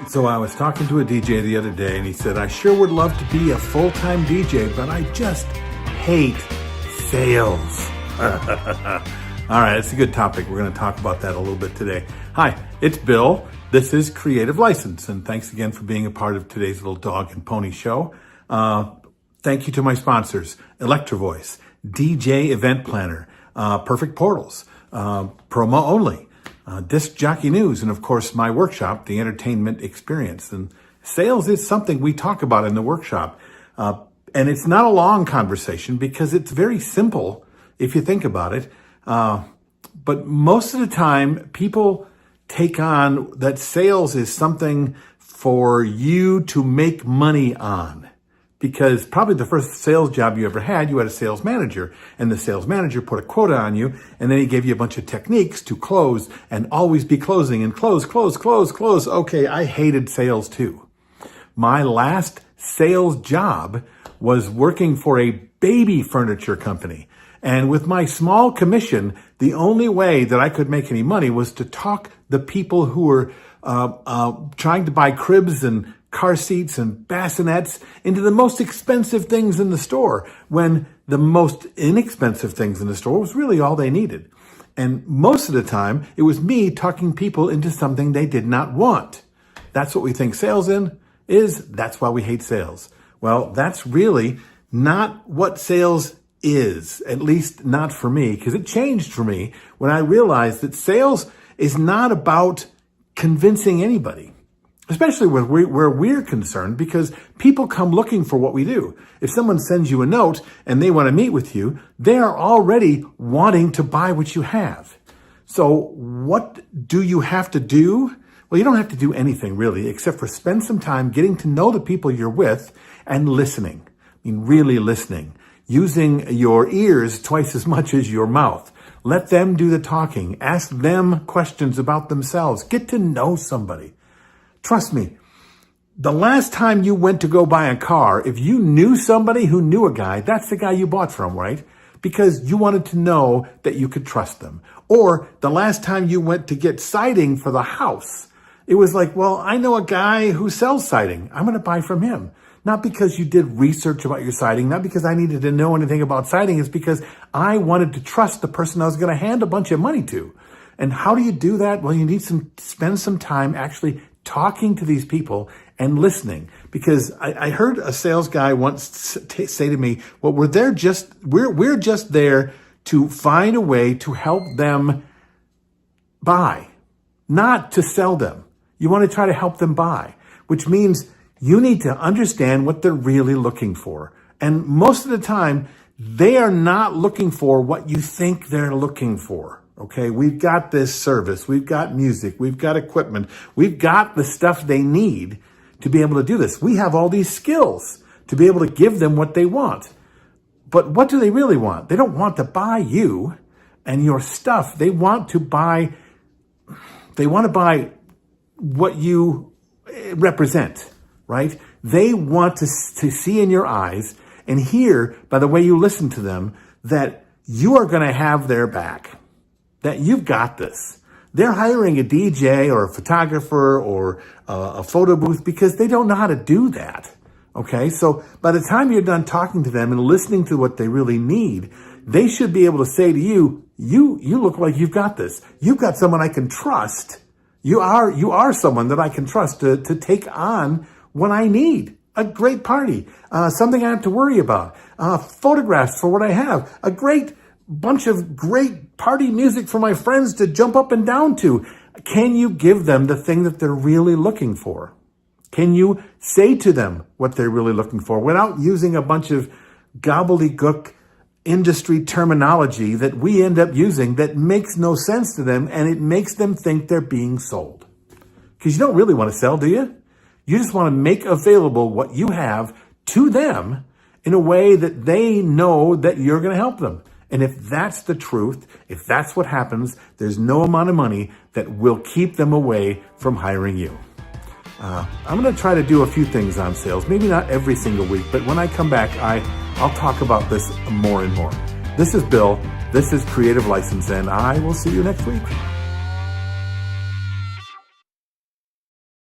So I was talking to a DJ the other day and he said, I sure would love to be a full-time DJ, but I just hate sales. All right, it's a good topic. We're going to talk about that a little bit today. Hi, it's Bill. This is Creative License, and thanks again for being a part of today's little dog and pony show. Thank you to my sponsors, Electro Voice, DJ Event Planner, Perfect Portals, Promo Only, Disc Jockey News, and of course my workshop, The Entertainment Experience. And sales is something we talk about in the workshop. And it's not a long conversation because it's very simple if you think about it. But most of the time people take on that sales is something for you to make money on. Because probably the first sales job you ever had, you had a sales manager, and the sales manager put a quota on you, and then he gave you a bunch of techniques to close and always be closing and close. Okay, I hated sales too. My last sales job was working for a baby furniture company. And with my small commission, the only way that I could make any money was to talk the people who were trying to buy cribs and car seats and bassinets into the most expensive things in the store, when the most inexpensive things in the store was really all they needed. And most of the time, it was me talking people into something they did not want. That's what we think sales is. That's why we hate sales. Well, that's really not what sales is, at least not for me, because it changed for me when I realized that sales is not about convincing anybody. Especially where we're concerned, because people come looking for what we do. If someone sends you a note and they want to meet with you, they are already wanting to buy what you have. So what do you have to do? Well, you don't have to do anything really, except for spend some time getting to know the people you're with and listening. I mean, really listening. Using your ears twice as much as your mouth. Let them do the talking. Ask them questions about themselves. Get to know somebody. Trust me, the last time you went to go buy a car, if you knew somebody who knew a guy, that's the guy you bought from, right? Because you wanted to know that you could trust them. Or the last time you went to get siding for the house, it was like, well, I know a guy who sells siding. I'm going to buy from him. Not because you did research about your siding, not because I needed to know anything about siding. It's because I wanted to trust the person I was going to hand a bunch of money to. And how do you do that? Well, you need to spend some time actually talking to these people and listening. Because I heard a sales guy once say to me, well, we're just there to find a way to help them buy, not to sell them. You want to try to help them buy, which means you need to understand what they're really looking for. And most of the time, they are not looking for what you think they're looking for. Okay, we've got this service, we've got music, we've got equipment, we've got the stuff they need to be able to do this. We have all these skills to be able to give them what they want. But what do they really want? They don't want to buy you and your stuff. They want to buy what you represent, right? They want to see in your eyes and hear by the way you listen to them that you are going to have their back. That you've got this. They're hiring a DJ or a photographer or a photo booth because they don't know how to do that. Okay, so by the time you're done talking to them and listening to what they really need, they should be able to say to you, you look like you've got this. You've got someone I can trust. You are someone that I can trust to take on what I need. A great party, something I have to worry about, photographs for what I have, a great bunch of great party music for my friends to jump up and down to. Can you give them the thing that they're really looking for? Can you say to them what they're really looking for without using a bunch of gobbledygook industry terminology that we end up using that makes no sense to them, and it makes them think they're being sold? Because you don't really want to sell, do you? You just want to make available what you have to them in a way that they know that you're going to help them. And if that's the truth, if that's what happens, there's no amount of money that will keep them away from hiring you. I'm going to try to do a few things on sales, maybe not every single week, but when I come back, I'll talk about this more and more. This is Bill. This is Creative License, and I will see you next week.